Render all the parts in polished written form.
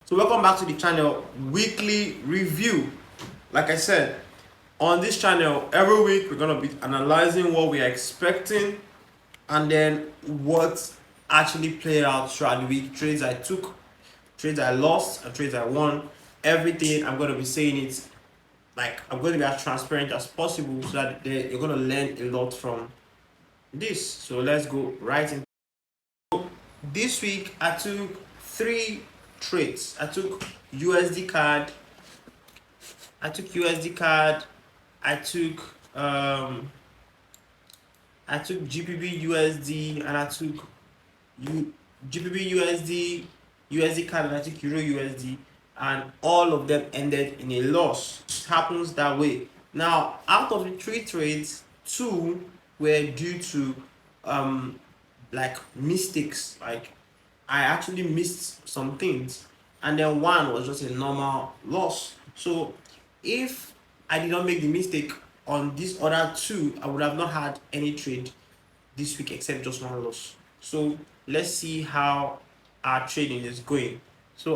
So welcome back to the channel weekly review. Like I said, on this channel every week we're gonna be analyzing what we are expecting and then what actually played out throughout the week. Trades I took, trades I lost, and trades I won. Everything I'm gonna be saying it like I'm going to be as transparent as possible so that you're gonna learn a lot from this. So let's go right in. This week I took 3 trades. I took USD card. I took USD card. I took um I took GPB USD and I took GPB USD, USD card, and I took Euro USD, and all of them ended in a loss. It happens that way. Now, out of the 3 trades, 2 were due to like mistakes. Like I actually missed some things, and then 1 was just a normal loss. So if I did not make the mistake on these other 2, I would have not had any trade this week except just 1 loss. So let's see how our trading is going. So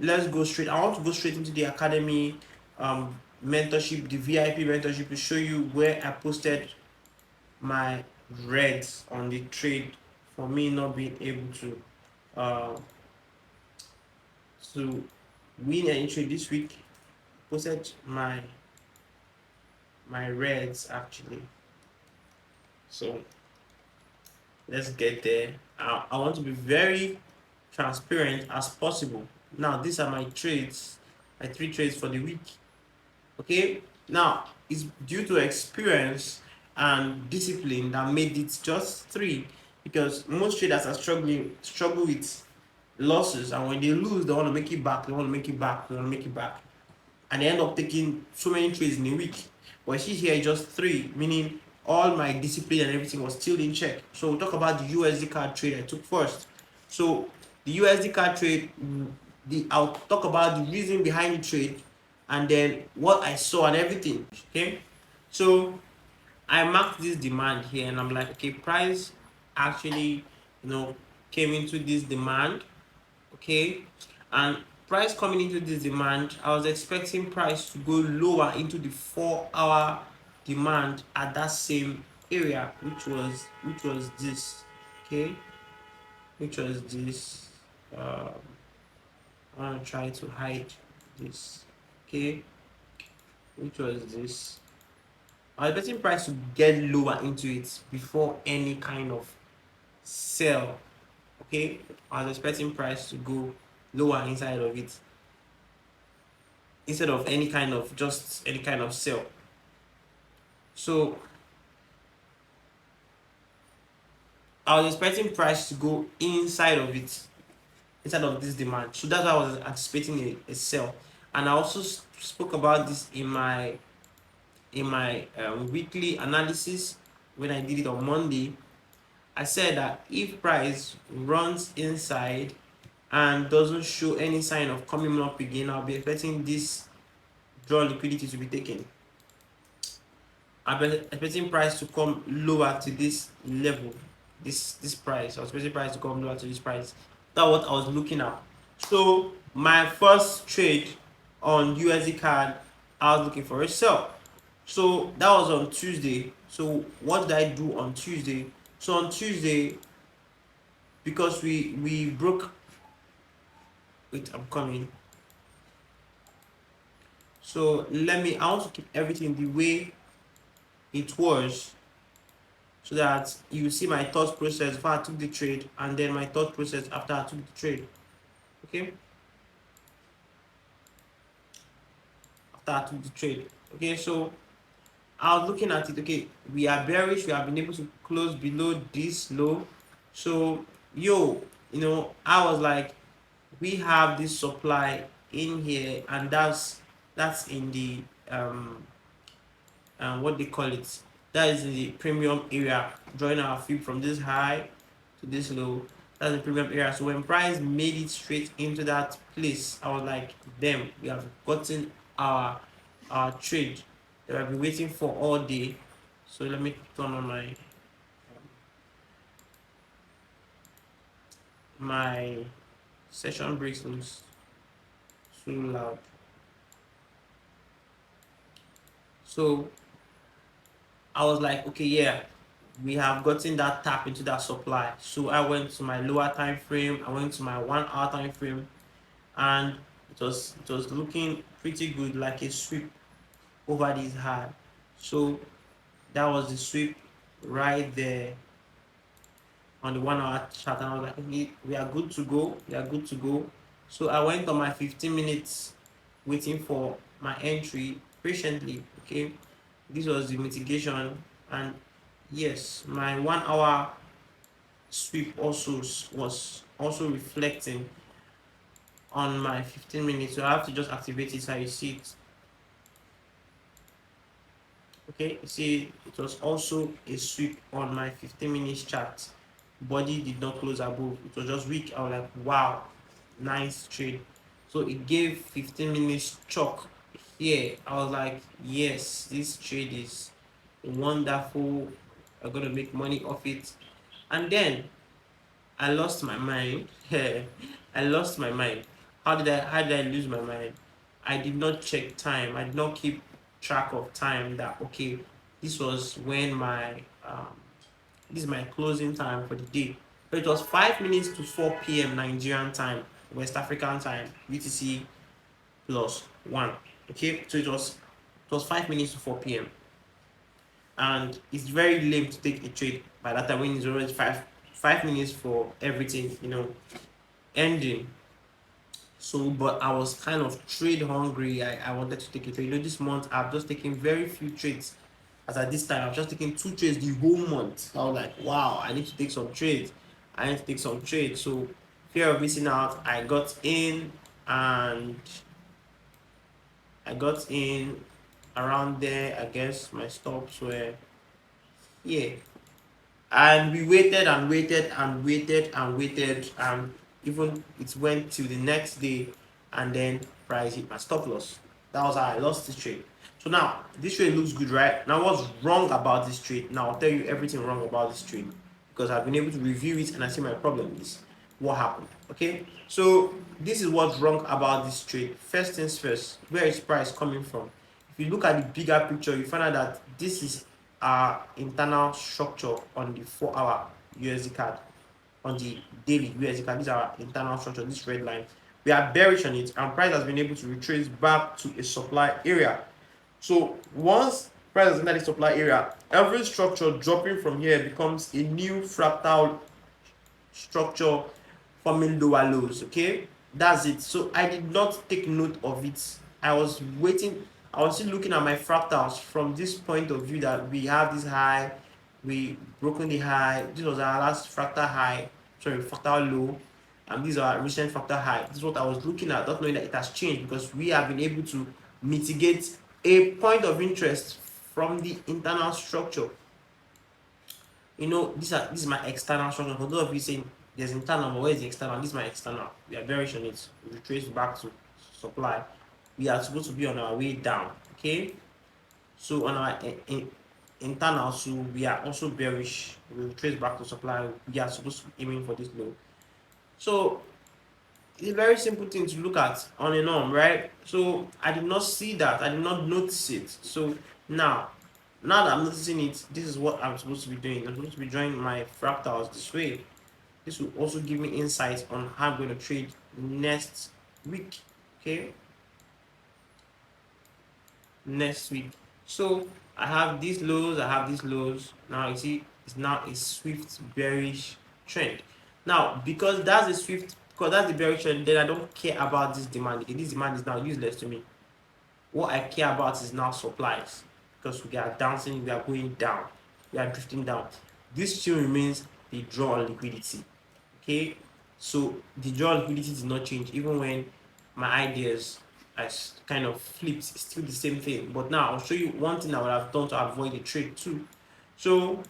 let's go straight. I want to go straight into the academy mentorship, the VIP mentorship, to show you where I posted my reds on the trade for me not being able uh to win any trade this week. Posted my reds actually. So let's get there. I want to be very transparent as possible. Now these are my trades, my 3 trades for the week. Okay, now it's due to experience and discipline that made it just 3, because most traders are struggle with losses, and when they lose they want to make it back, and they end up taking so many trades in a week. But see here, just 3, meaning all my discipline and everything was still in check. So we'll talk about the USD card trade I took first. So the USD card trade, I'll talk about the reason behind the trade and then what I saw and everything. Okay, so I marked this demand here and I'm like, okay, price actually, came into this demand. Okay, and price coming into this demand, I was expecting price to go lower into the 4-hour demand at that same area, which was this. Okay, which was this. I want to try to hide this. Okay, which was this. I was expecting price to get lower into it before any kind of sell. Okay, I was expecting price to go lower inside of it instead of any kind of sell. So I was expecting price to go inside of it, inside of this demand. So that's why I was anticipating a sell. And I also spoke about this in my weekly analysis when I did it on Monday. I said that if price runs inside and doesn't show any sign of coming up again, I'll be expecting this draw liquidity to be taken. I'm expecting price to come lower to this level, this price. I was expecting price to come lower to this price. That's what I was looking at. So my first trade on USD card, I was looking for a sell. So that was on Tuesday. So what did I do on Tuesday? So on Tuesday, because we broke. Wait, I'm coming. So I want to keep everything the way it was, so that you see my thought process before I took the trade and then my thought process after I took the trade. Okay, after I took the trade. Okay, so I was looking at it. Okay, we are bearish, we have been able to close below this low. So I was like, we have this supply in here, and that's in the what they call it, that is the premium area, drawing our fib from this high to this low. That's the premium area. So when price made it straight into that place, I was like, damn, we have gotten our trade that I've been waiting for all day. So let me turn on my session breaks loose. so loud. So I was like, okay, yeah, we have gotten that tap into that supply. So I went to my lower time frame, I went to my 1 hour time frame, and it was looking pretty good, like a sweep over this high. So that was the sweep right there on the 1 hour chart, and I was like, okay, we are good to go. We are good to go. So I went on my 15 minutes waiting for my entry patiently. Okay, this was the mitigation, and yes, my 1 hour sweep also was also reflecting on my 15 minutes. So I have to just activate it so you see it. Okay, you see it was also a sweep on my 15 minutes chart. Body did not close above, it was just weak. I was like, wow, nice trade. So it gave 15 minutes chalk here. I was like, yes, this trade is wonderful. I'm gonna make money off it. And then I lost my mind. I lost my mind. How did I lose my mind? I did not check time. I did not keep track of time that okay, this was when my this is my closing time for the day. So it was 5 minutes to 4 p.m. Nigerian time, West African time, UTC plus one. Okay, so it was 5 minutes to 4 p.m. And it's very lame to take a trade by that time when it's already 5 minutes for everything, ending. So, but I was kind of trade hungry. I wanted to take a trade. This month I've just taken very few trades. As at this time, I've just taken 2 trades the whole month. I was like, wow, I need to take some trades. I need to take some trades. So, fear of missing out, and I got in around there. I guess my stops were, yeah, and we waited and waited and waited and waited, and even it went to the next day, and then price hit my stop loss. That was how I lost this trade. So now this trade looks good, right? Now what's wrong about this trade? Now I'll tell you everything wrong about this trade, because I've been able to review it and I see my problem is what happened. Okay, so this is what's wrong about this trade. First things first, where is price coming from? If you look at the bigger picture, you find out that this is our internal structure on the 4 hour USD card, on the daily USD card. These are our internal structure, this red line. We are bearish on it, and price has been able to retrace back to a supply area. So once price is in the supply area, every structure dropping from here becomes a new fractal structure forming lower lows. Okay, that's it. So I did not take note of it. I was waiting. I was still looking at my fractals from this point of view that we have this high, we broken the high. This was our last fractal high, sorry, fractal low, and these are recent fractal high. This is what I was looking at, not knowing that it has changed, because we have been able to mitigate a point of interest from the internal structure. This is my external structure. For those of you saying there's internal, but where is the external? This is my external. We are bearish on it. We retrace back to supply. We are supposed to be on our way down. Okay, so on our internal, so we are also bearish. We retrace back to supply. We are supposed to be aiming for this low. So it's a very simple thing to look at on and on, right? So I did not see that. I did not notice it. So now that I'm noticing it, this is what I'm supposed to be doing. I'm supposed to be drawing my fractals this way. This will also give me insights on how I'm going to trade next week. Okay, next week. So I have these lows. I have these lows. Now you see, it's now a swift bearish trend. Now because that's the bearish trend, then I don't care about this demand. Okay, this demand is now useless to me. What I care about is now supplies, because we are dancing, we are going down, we are drifting down. This still remains the draw on liquidity. Okay, so the draw on liquidity did not change, even when my ideas has kind of flipped. It's still the same thing. But now I'll show you one thing I would have done to avoid the trade too. So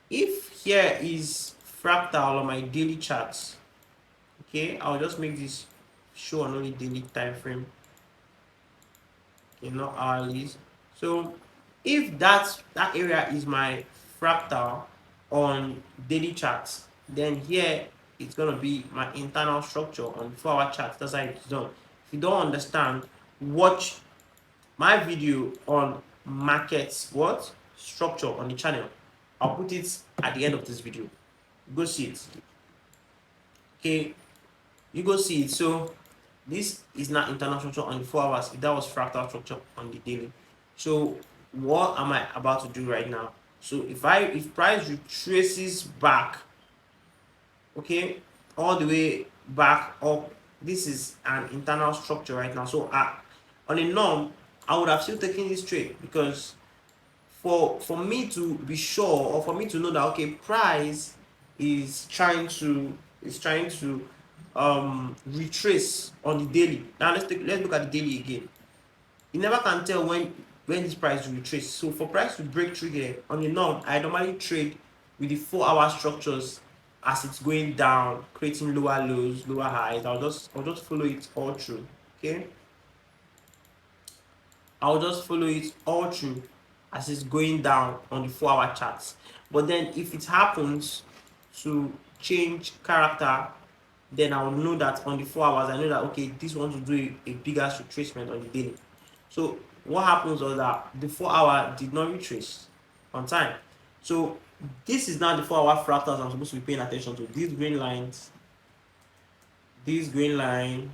if here is fractal on my daily charts, okay, I'll just make this show on only daily time frame, not hourlies. So if that area is my fractal on daily charts, then here it's gonna be my internal structure on 4 hour charts. That's how it's done. If you don't understand, watch my video on markets what structure on the channel. I'll put it at the end of this video. Go see it. Okay, you go see it. So this is not internal structure on the 4 hours. That was fractal structure on the daily. So what am I about to do right now? So if price retraces back, okay, all the way back up, this is an internal structure right now. So on a norm, I would have still taken this trade, because for me to be sure, or for me to know that okay, price is trying to retrace on the daily. Now let's look at the daily again. You never can tell when this price will retrace. So for price to break through here on the norm, I normally trade with the 4-hour structures as it's going down, creating lower lows, lower highs. I'll just follow it all through. Okay, I'll just follow it all through as it's going down on the 4-hour charts. But then if it happens to change character, then I'll know that on the 4 hours, I know that okay, this wants to do a bigger retracement on the daily. So what happens was that the 4-hour did not retrace on time. So this is now the 4-hour fractals I'm supposed to be paying attention to. These green lines, this green line,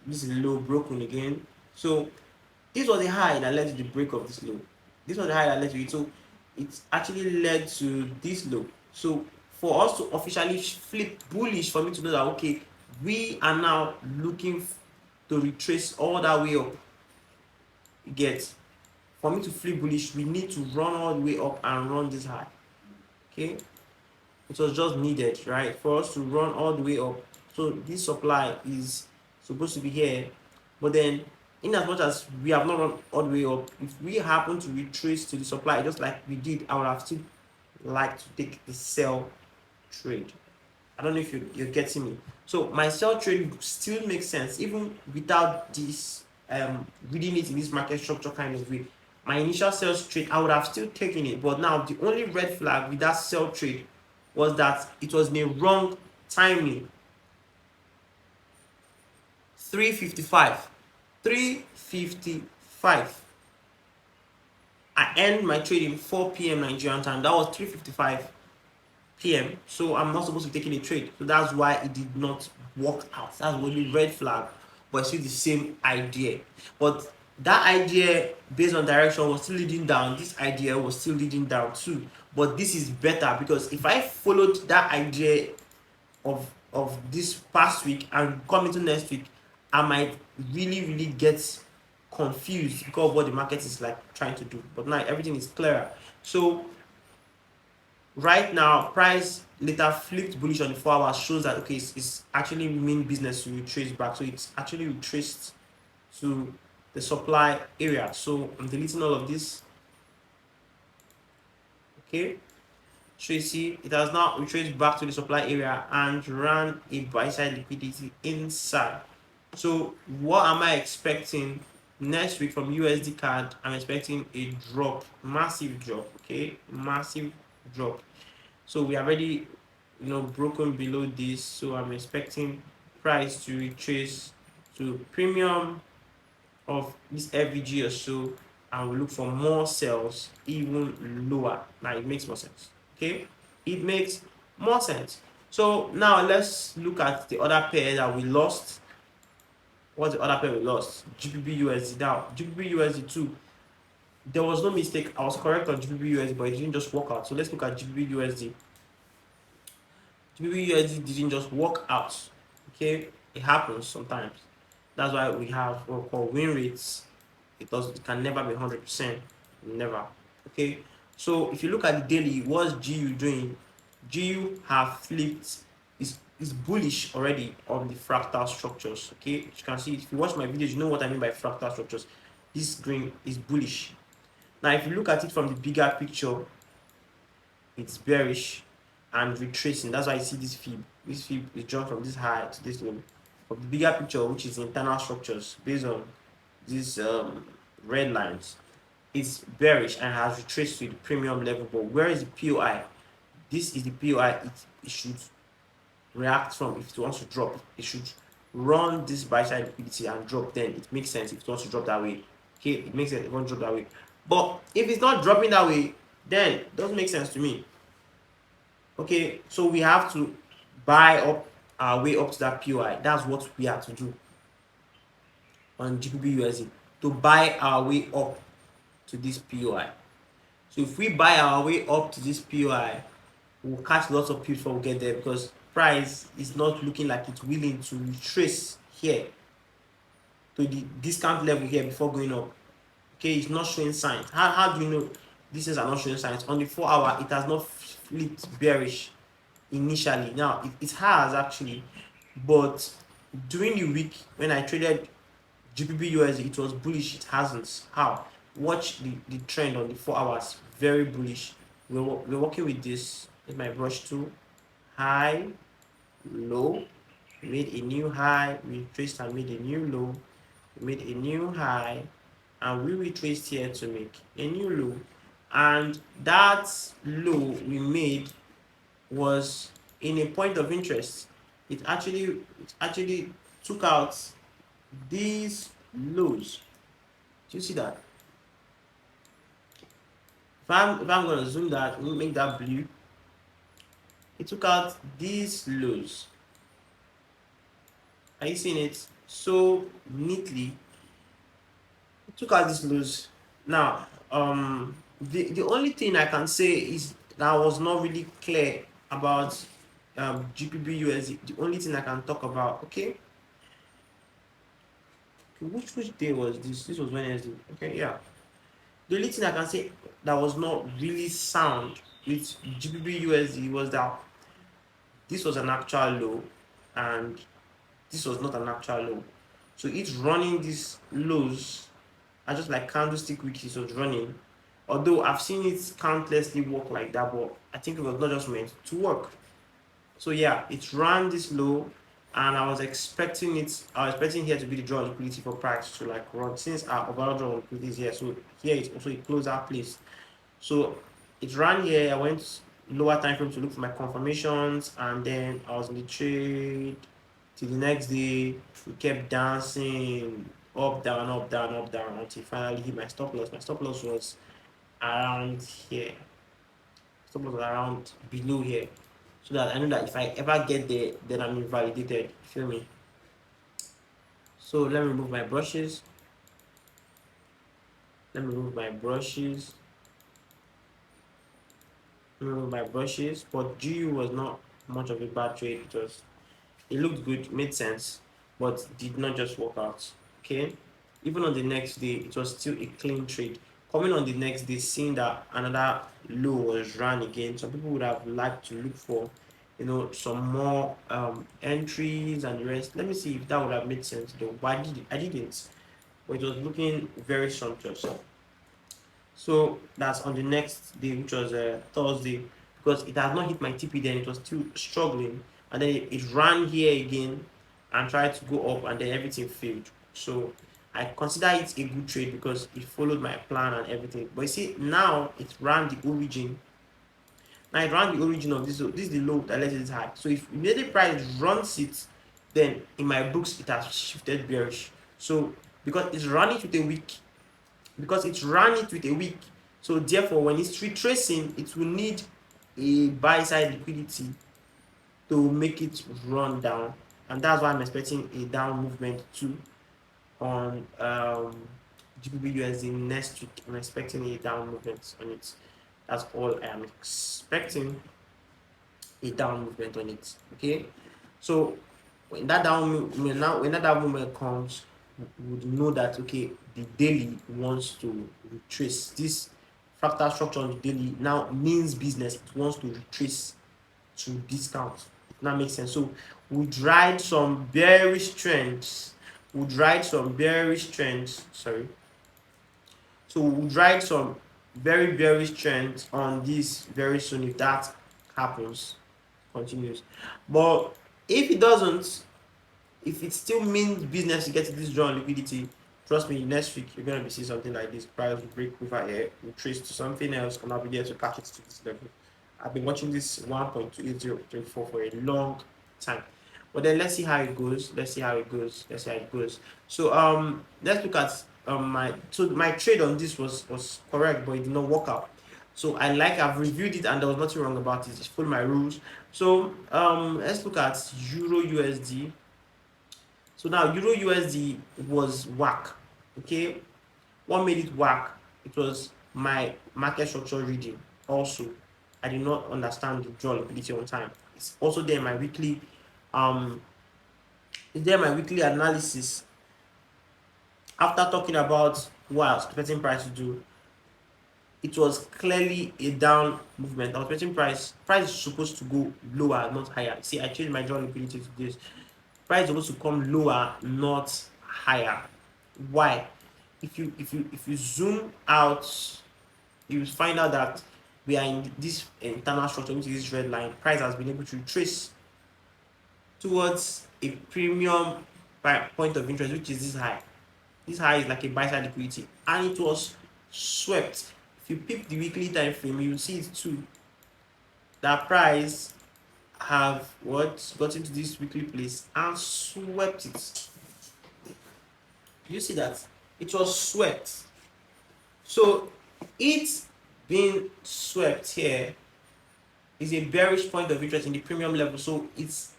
this is low broken again. So this was the high that led to the break of this low. This was the high that led to it. So it actually led to this low. So for us to officially flip bullish, for me to know that okay, we are now looking to retrace all that way up. You get, for me to flip bullish, we need to run all the way up and run this high. Okay, it was just needed, right, for us to run all the way up. So this supply is supposed to be here, but then in as much as we have not run all the way up, if we happen to retrace to the supply just like we did, I would have still liked to take the sell trade. I don't know if you're getting me. So my sell trade still makes sense even without this reading it in this market structure kind of way. My initial sales trade, I would have still taken it, but now the only red flag with that sell trade was that it was in a wrong timing. 3:55. 3:55. I end my trade in 4 p.m. Nigerian time. That was 3:55 p.m. So I'm not supposed to be taking a trade. So that's why it did not work out. That's only red flag, but it's still the same idea. But that idea based on direction was still leading down. This idea was still leading down too. But this is better, because if I followed that idea of this past week and come into next week, I might really get confused because of what the market is like trying to do. But now everything is clearer. So right now, price later flipped bullish on the 4 hours, shows that okay, it's actually mean business to retrace back. So it's actually retraced to the supply area. So I'm deleting all of this. Okay, so you see it has now retraced back to the supply area and ran a buy side liquidity inside. So what am I expecting next week from USD CAD? I'm expecting a drop, massive drop. Okay, massive drop. So we already broken below this, so I'm expecting price to retrace to premium of this FVG or so, and we look for more sales even lower. Now it makes more sense. Okay, it makes more sense. So now let's look at the other pair that we lost. What's the other pair we lost? GBP USD. Now GBP USD too, there was no mistake. I was correct on GBP USD, but it didn't just work out. So let's look at GBP USD. GBP USD didn't just work out. Okay, it happens sometimes. That's why we have what we call win rates. It can never be 100%. Never. Okay. So if you look at the daily, what's GU doing? GU have flipped. Is bullish already on the fractal structures. Okay, you can see if you watch my videos, you know what I mean by fractal structures. This green is bullish. Now, if you look at it from the bigger picture, it's bearish and retracing. That's why you see this fib. This fib is jumped from this high to this low. From the bigger picture, which is internal structures, based on these red lines, it's bearish and has retraced to the premium level. But where is the POI? This is the POI. It should react from. If it wants to drop, it should run this buy side liquidity and drop, then it makes sense if it wants to drop that way. Okay, it makes sense if it wants to drop that way. But if it's not dropping that way, then it doesn't make sense to me. Okay, so we have to buy up our way up to that POI. That's what we have to do on GBP USD, to buy our way up to this POI. So if we buy our way up to this POI, we'll catch lots of pips before we get there, because price is not looking like it's willing to retrace here to the discount level here before going up. Okay, it's not showing signs. How do you know these things are not showing signs? On the 4 hour, it has not flipped bearish initially. Now it has actually, but during the week when I traded GBP USD, it was bullish. It hasn't. How? Watch the trend on the 4 hours. Very bullish. We're working with this. With my brush tool. High, low. We made a new high. We traced and made a new low. We made a new high, and we retraced here to make a new low. And that low we made was in a point of interest. It actually took out these lows. Do you see that? If I'm going to zoom that, make that blue, it took out these lows. Are you seeing it so neatly? It took out these lows. Now, the only thing I can say is that I was not really clear about GBP USD. The only thing I can talk about, okay? Which day was this? This was Wednesday. Okay, yeah. The only thing I can say that was not really sound with GBP USD was that this was an actual low and this was not an actual low. So it's running these lows are just like candlestick wicks was running. Although I've seen it countlessly work like that, but I think it was not just meant to work. So yeah, it ran this low, and I was expecting here to be the draw liquidity for price to like run, since our overall draw liquidity is here. So here it's also a closeout place. So it ran here. I went lower time frame to look for my confirmations, and then I was in the trade till the next day. We kept dancing up, down, up, down, up, down until finally hit my stop loss. My stop loss was around here. Stop loss was around below here, so that I know that if I ever get there, then I'm invalidated. You feel me? So let me remove my brushes. Let me remove my brushes. But GU was not much of a bad trade. It looked good, made sense, but did not just work out. Okay, even on the next day, it was still a clean trade. Coming on the next day, seeing that another low was run again, some people would have liked to look for, some more entries and the rest. Let me see if that would have made sense though, but I didn't. But it was looking very sumptuous. So that's on the next day, which was Thursday, because it had not hit my TP then. It was still struggling, and then it ran here again and tried to go up, and then everything failed. So I consider it a good trade because it followed my plan and everything. But you see, now it ran the origin. Now it ran the origin of this. So this is the low that lets it high. So if immediately price runs it, then in my books it has shifted bearish. So because it's running with a wick, so therefore when it's retracing, it will need a buy side liquidity to make it run down, and that's why I'm expecting a down movement too on GBP USD next week. I'm expecting a down movement on it. That's all I am expecting, a down movement on it. Okay, so when that down movement comes, we would know that okay, the daily wants to retrace. This fractal structure on the daily now means business. It wants to retrace to discount. If that makes sense. So we'd ride some bearish trends. Sorry. So we'd ride some very bearish trends on this very soon if that happens, continues. But if it doesn't, if it still means business to get to this draw on liquidity, trust me, next week you're gonna be seeing something like this. Price will break over here, will trace to something else, and I'll be there to catch it to this level. I've been watching this 1.28034 for a long time. But then let's see how it goes. So let's look at my trade on this was correct, but it did not work out. So I've reviewed it and there was nothing wrong about it. It's full my rules. So let's look at Euro USD. So now Euro USD was whack. Okay, what made it whack? It was my market structure reading. Also, I did not understand the draw liquidity on time. It's also there in my weekly analysis. After talking about what I was expecting price to do, it was clearly a down movement. I was expecting price is supposed to go lower, not higher. See, I changed my draw liquidity to this. Price is supposed to come lower, not higher. Why? If you zoom out, you find out that we are in this internal structure, which is this red line. Price has been able to retrace towards a premium point of interest, which is this high. This high is like a buy side liquidity, and it was swept. If you pick the weekly time frame, you will see it too. That price have got into this weekly place and swept it. You see that it was swept. So it's being swept here is a bearish point of interest in the premium level. So it's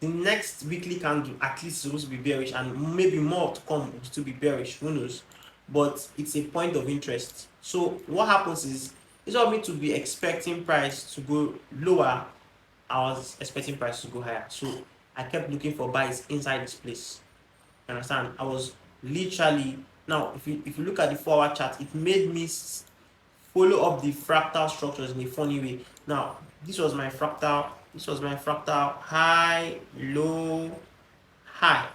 the next weekly candle at least supposed to be bearish, and maybe more to come will still be bearish. Who knows? But it's a point of interest. So what happens is, instead of me to be expecting price to go lower, I was expecting price to go higher. So I kept looking for buys inside this place. You understand? I was literally, now if you look at the 4-hour chart, it made me follow up the fractal structures in a funny way. Now this was my fractal high, low, high.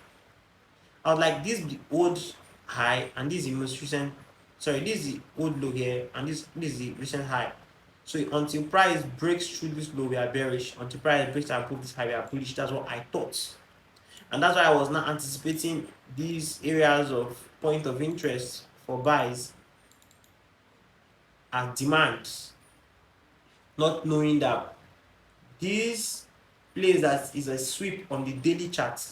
I was like, this is the old high and this is the most recent, this is the old low here and this is the recent high. So until price breaks through this low, we are bearish. Until price breaks and above this high, we are bullish. That's what I thought. And that's why I was not anticipating these areas of point of interest for buys as demands, not knowing that this place that is a sweep on the daily chart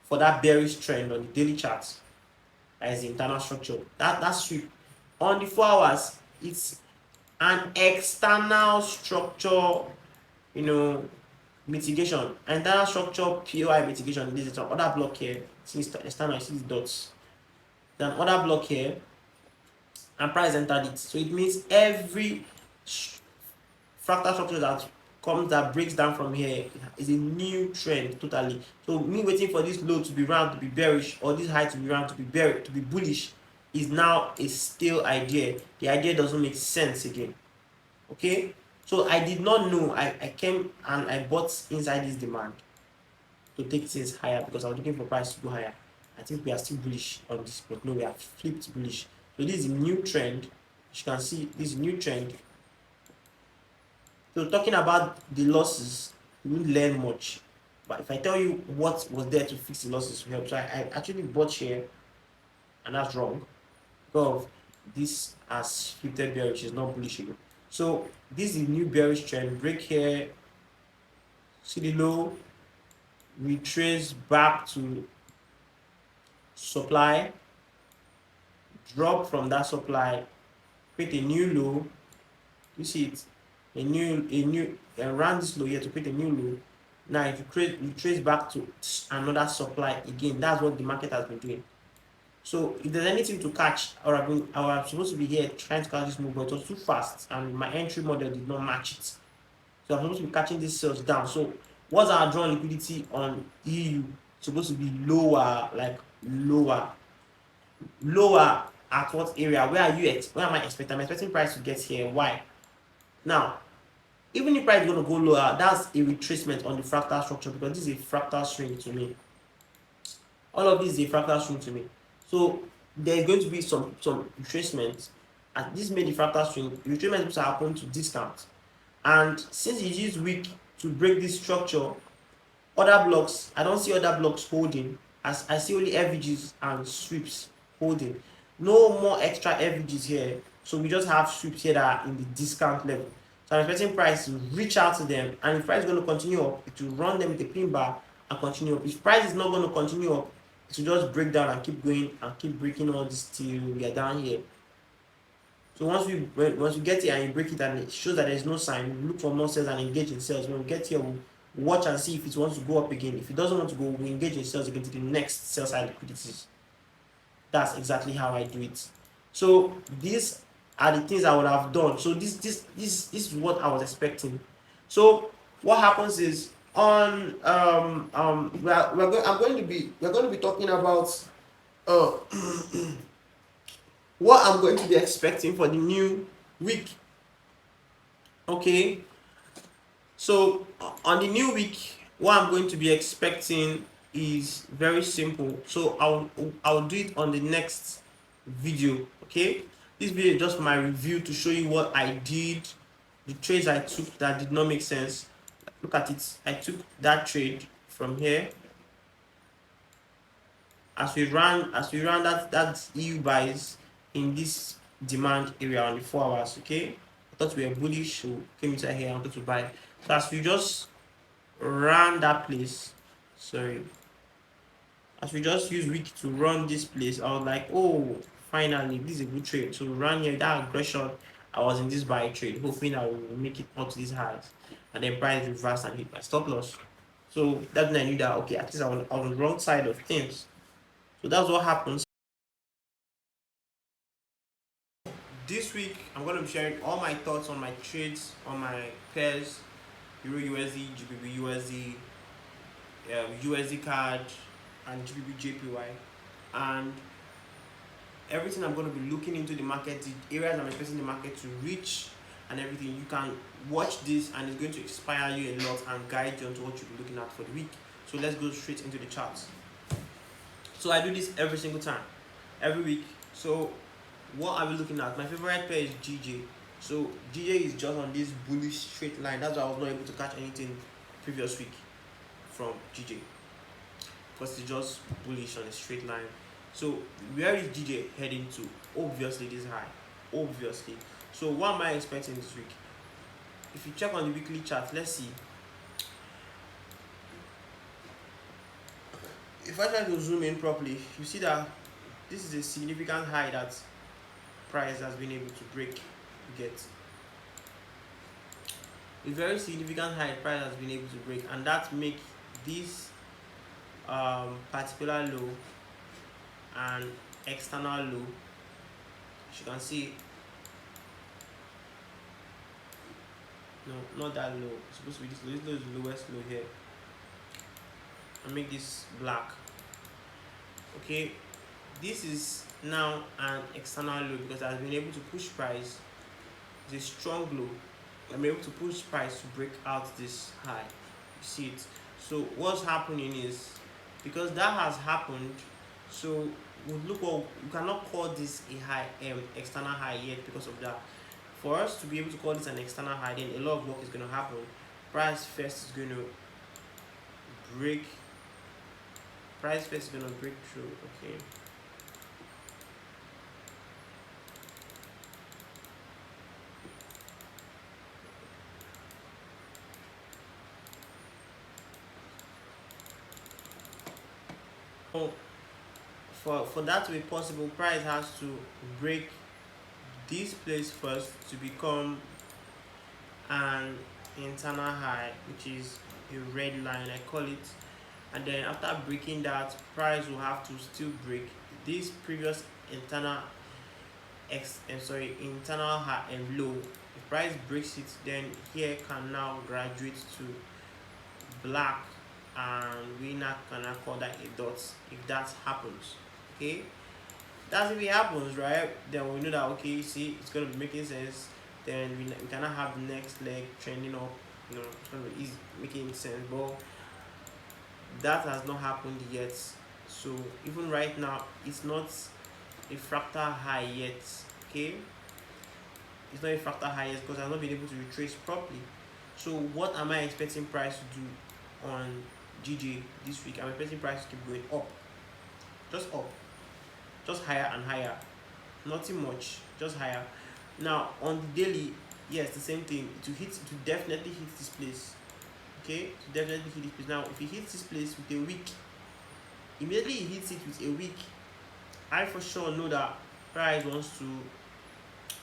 for that bearish trend on the daily chart, that is the internal structure. That sweep on the 4 hours, it's an external structure, mitigation. Internal structure POI mitigation. This is another block here. Since external, you see the dots. Then other block here, and price entered it. So it means every fractal structure that breaks down from here is a new trend totally. So me waiting for this low to be round to be bearish, or this high to be round to be bearish, to be bullish, is now a stale idea. The idea doesn't make sense again. Okay, so I did not know. I came and I bought inside this demand to take things higher because I was looking for price to go higher. I think we are still bullish on this, but no, we have flipped bullish. So this is a new trend. As you can see, this is a new trend. So talking about the losses, you won't learn much. But if I tell you what was there to fix the losses, will help. So I actually bought here, and that's wrong. Because this has flipped bearish, is not bullish again. So this is a new bearish trend. Break here, see the low, retrace back to supply, drop from that supply, create a new low. You see it, a new around this low here to create a new low. Now if you trace back to another supply again, that's what the market has been doing. So if there's anything to catch, or I'm supposed to be here trying to catch this move, but it was too fast and my entry model did not match it. So I'm supposed to be catching these sales down. So what's our drawn liquidity on EU? It's supposed to be lower, like lower at what area? Where am I expecting? I'm expecting price to get here. Why? Now, even if price is going to go lower, that's a retracement on the fractal structure, because this is a fractal swing to me. All of this is a fractal swing to me. So there's going to be some retracement, and this made the fractal swing. Retracement will happen to discount, and since it is weak to break this structure, other blocks, I don't see other blocks holding, as I see only FVGs and sweeps holding. No more extra FVGs here, so we just have sweeps here that are in the discount level. So So I'm expecting price to reach out to them, and if price is going to continue up, it will run them with a pin bar and continue up. If price is not going to continue up, it will just break down and keep going and keep breaking all this till we are down here. So once we get here and you break it and it shows that there's no sign, we look for more sales and engage in sales. When we get here, we'll watch and see if it wants to go up again. If it doesn't want to go, we engage in sales again to the next sell side liquidities. That's exactly how I do it. So these are the things I would have done. So this is what I was expecting. So what happens is on we're going to be talking about uh what I'm going to be expecting for the new week. Okay, so on the new week, what I'm going to be expecting is very simple. So I'll do it on the next video. Okay, this video is just my review to show you what I did, the trades I took that did not make sense. Look at it. I took that trade from here. As we ran that EU buys in this demand area on the 4 hours. Okay, I thought we were bullish, so came inside here and wanted to buy. So as we just ran that place, sorry, as we just use week to run this place, I was like, oh, finally this is a good trade. So we ran here that aggression. I was in this buy trade, hoping I will make it up to these highs, and then price reversed and hit my stop loss. So that's when I knew that okay, at least I was on the wrong side of things. So that's what happens. This week, I'm going to be sharing all my thoughts on my trades, on my pairs, Euro USD, GBP USD, USD CAD, and GBP JPY, and everything I'm going to be looking into the market, the areas I'm expecting the market to reach, and everything. You can watch this, and it's going to inspire you a lot and guide you onto what you'll be looking at for the week. So let's go straight into the charts. So I do this every single time, every week. So what are we looking at? My favorite pair is GJ. So GJ is just on this bullish straight line. That's why I was not able to catch anything previous week from GJ, because it's just bullish on a straight line. So where is GJ heading to? Obviously this high, obviously. So what am I expecting this week? If you check on the weekly chart, let's see. If I try to zoom in properly, you see that this is a significant high that price has been able to break. Get a very significant high price has been able to break, and that make this particular low and external low. As you can see, no, not that low. It's supposed to be this low. This low is the lowest low here. And make this black. Okay, this is now an external low because I've been able to push price. It's a strong low. I'm able to push price to break out this high. You see it. So what's happening is, because that has happened, so we look what you cannot call this a high, external high yet because of that. For us to be able to call this an external high, then a lot of work is going to happen. Price first is going to break. Price first is going to break through. Okay. For that to be possible, price has to break this place first to become an internal high, which is a red line, I call it. And then after breaking that, price will have to still break this previous internal internal high and low. If price breaks it, then here can now graduate to black, and we now can call that a dot if that happens. Okay, that's if it happens, right? Then we know that okay, see, it's gonna be making sense. Then we cannot have the next leg trending up, you know, it's gonna be easy, making sense. But that has not happened yet. So even right now, it's not a fractal high yet. Okay, it's not a fractal high yet because I've not been able to retrace properly. So what am I expecting price to do on GJ this week? I'm expecting price to keep going up, just higher and higher, nothing much, just higher. Now on the daily, yes, the same thing. It will definitely hit this place. Okay, to definitely hit this place. Now, if it hits this place with a week, immediately it hits it with a week, I for sure know that price wants to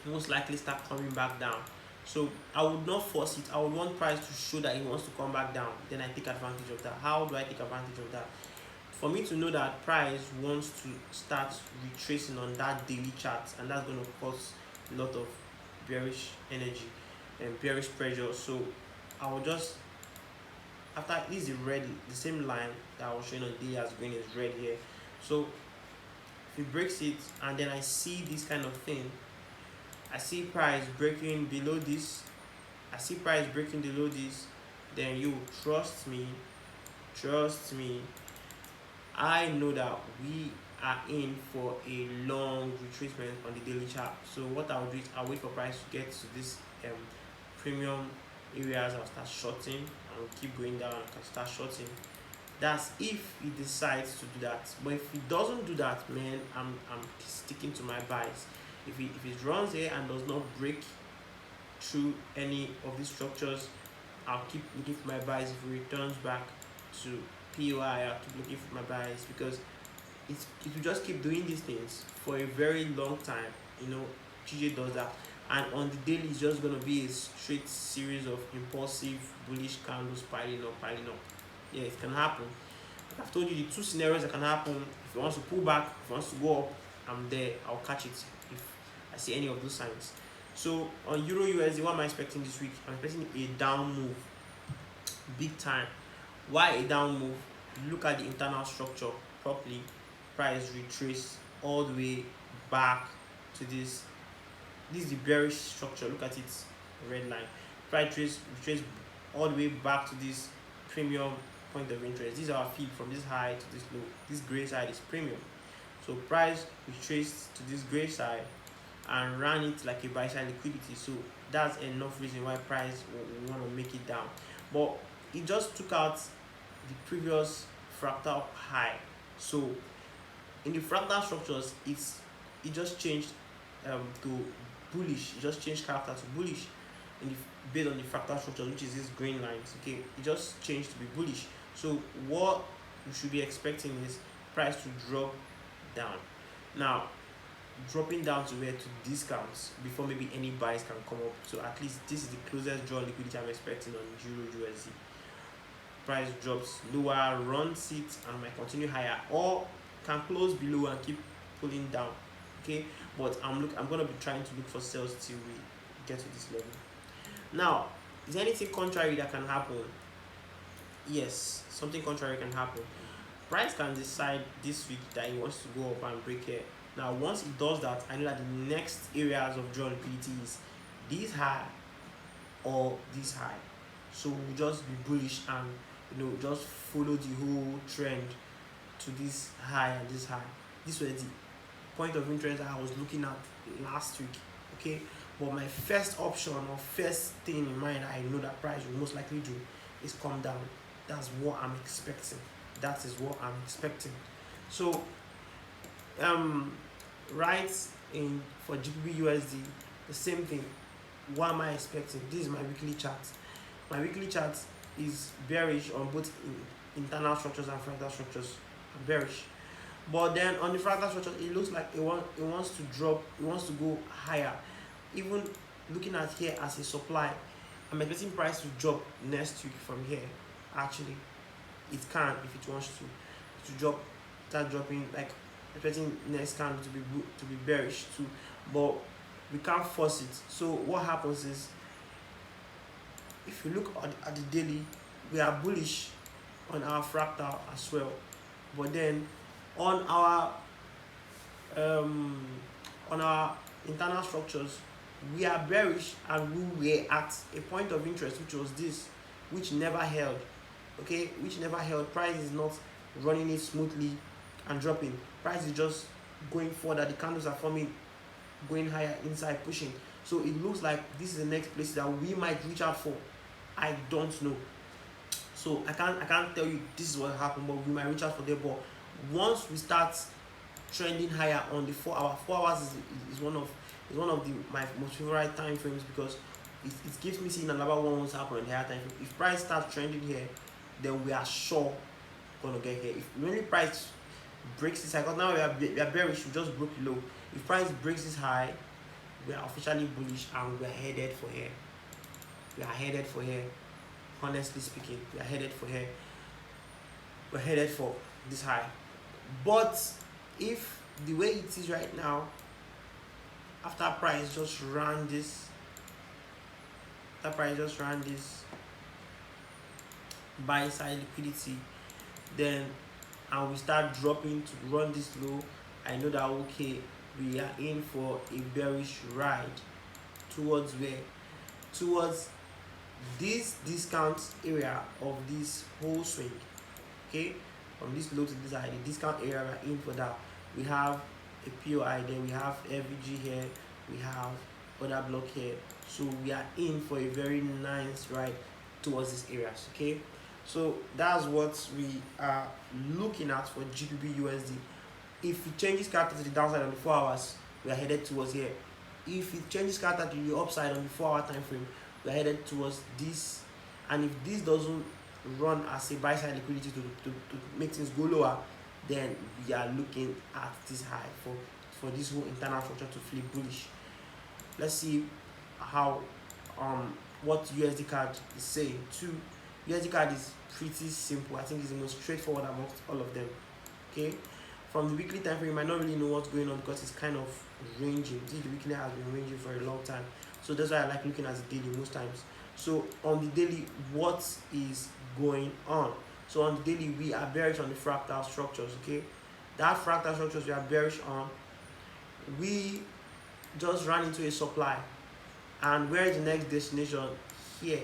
most likely start coming back down. So I would not force it. I would want price to show that it wants to come back down. Then I take advantage of that. How do I take advantage of that? For me to know that price wants to start retracing on that daily chart, and that's going to cause a lot of bearish energy and bearish pressure. So I will just, after this is red, the same line that I was showing on day as green is red here. So if it breaks it and then I see this kind of thing, I see price breaking below this, then you trust me, I know that we are in for a long retracement on the daily chart. So what I'll do is I'll wait for price to get to this premium areas. I'll start shorting and keep going down. I can start shorting. That's if he decides to do that. But if he doesn't do that, man, I'm sticking to my buys. If it runs here and does not break through any of these structures, I'll keep looking for my buys. If it returns back to POI, I'll keep looking for my buys, because it will just keep doing these things for a very long time. GJ does that, and on the daily it's just going to be a straight series of impulsive bullish candles piling up. Yeah, it can happen. Like I've told you, the two scenarios that can happen. If it wants to pull back, if it wants to go up, I'm there. I'll catch it if I see any of those signs. So on Euro USD, what am I expecting this week? I'm expecting a down move, big time. Why a down move? Look at the internal structure properly. Price retrace all the way back to this. This is the bearish structure. Look at it, red line. Price retrace all the way back to this premium point of interest. These are our feed from this high to this low. This gray side is premium. So price retraced to this gray side and ran it like a buy side liquidity. So that's enough reason why price will want to make it down. But it just took out the previous fractal high. So in the fractal structures, it just changed to bullish. It just changed character to bullish based on the fractal structure, which is these green lines. Okay, it just changed to be bullish. So what you should be expecting is price to drop down. Now, dropping down to where, to discounts before maybe any buys can come up. So at least this is the closest draw liquidity I'm expecting on Euro USD. Price drops lower, runs it, and might continue higher, or can close below and keep pulling down. Okay, but I'm gonna be trying to look for sales till we get to this level. Now, is there anything contrary that can happen? Yes, something contrary can happen. Price can decide this week that he wants to go up and break it. Now, once it does that, I know that the next areas of draw liquidity is this high or this high. So we'll just be bullish and just follow the whole trend to this high and this high. This was the point of interest that I was looking at last week. Okay, but my first option or first thing in mind I know that price will most likely do is come down. That's what I'm expecting. That is what I'm expecting. So right in for GBP USD, the same thing. What am I expecting? This is my weekly chart. My weekly chart is bearish on both internal structures and fractal structures. Bearish. But then on the fractal structure, it looks like it wants to drop, it wants to go higher. Even looking at here as a supply, I'm expecting price to drop next week from here. Actually, it can, if it wants to drop, start dropping, like expecting next candle to be bearish too, but we can't force it. So what happens is, if you look at the daily, we are bullish on our fractal as well, but then on our internal structures, we are bearish, and we were at a point of interest, which was this, which never held. Okay, which never held. Price is not running it smoothly and dropping. Price is just going further. The candles are forming, going higher inside, pushing. So it looks like this is the next place that we might reach out for. I don't know. So I can't tell you this is what happened, but we might reach out for there. But once we start trending higher on the 4 hour, 4 hours is one of my most favorite time frames, because it gives me seeing another one once happen on the higher time frame. If price starts trending here, then we are sure gonna get here. If really price breaks this high, because now we are bearish, we just broke low. If price breaks this high, we are officially bullish and we are headed for here. We are headed for here. Honestly speaking, we are headed for here. We're headed for this high. But if the way it is right now, after price just ran this, buy side liquidity, then and we start dropping to run this low, I know that okay, we are in for a bearish ride towards where? Towards this discount area of this whole swing. Okay, from this low to this high, the discount area, we're in for that. We have a POI there, we have FVG here, we have other block here, so we are in for a very nice ride towards these areas. Okay, so that's what we are looking at for GBP USD. If it changes character to the downside on the 4 hours, we are headed towards here. If it changes character to the upside on the 4 hour time frame, we are headed towards this. And if this doesn't run as a buy side liquidity to make things go lower, then we are looking at this high for this whole internal structure to flip bullish. Let's see how what USD card is saying too. USD card is pretty simple. I think it's the most straightforward amongst all of them. Okay, from the weekly time frame, you might not really know what's going on because it's kind of ranging. The weekly has been ranging for a long time, so that's why I like looking at the daily most times. So on the daily, what is going on? So on the daily, we are bearish on the fractal structures. Okay, that fractal structures we are bearish on. We just ran into a supply, and where is the next destination? Here.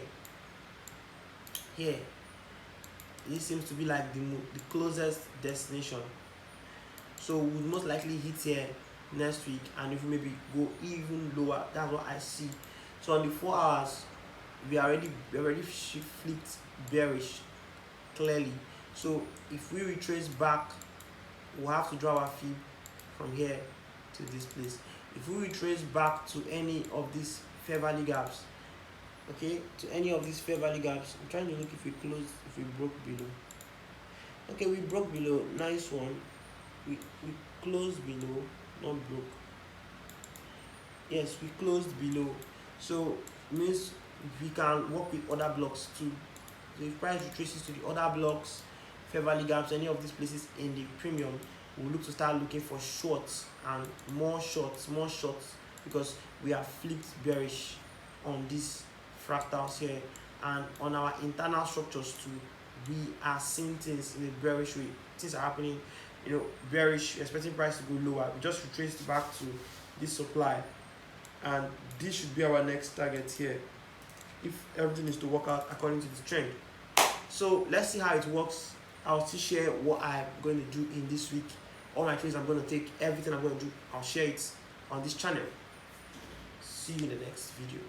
This seems to be like the closest destination, so we'll most likely hit here next week, and if we maybe go even lower, that's what I see. So on the 4 hours, we already flipped bearish clearly. So if we retrace back, we'll have to draw our fib from here to this place. If we retrace back to any of these fair value gaps, okay, to any of these fair value gaps, I'm trying to look if we broke below. Okay, we broke below, nice one. We closed below, not broke. Yes, we closed below, so means we can work with other blocks too. So if price retraces to the other blocks, fair value gaps, any of these places in the premium, we'll look to start looking for shorts and more shorts, because we are flipped bearish on these fractals here, and on our internal structures too, we are seeing things in a bearish way. Things are happening, bearish, expecting price to go lower. We just retraced back to this supply, and this should be our next target here if everything is to work out according to the trend. So let's see how it works. I'll still share what I'm going to do in this week. All my trades I'm going to take, everything I'm going to do, I'll share it on this channel. See you in the next video.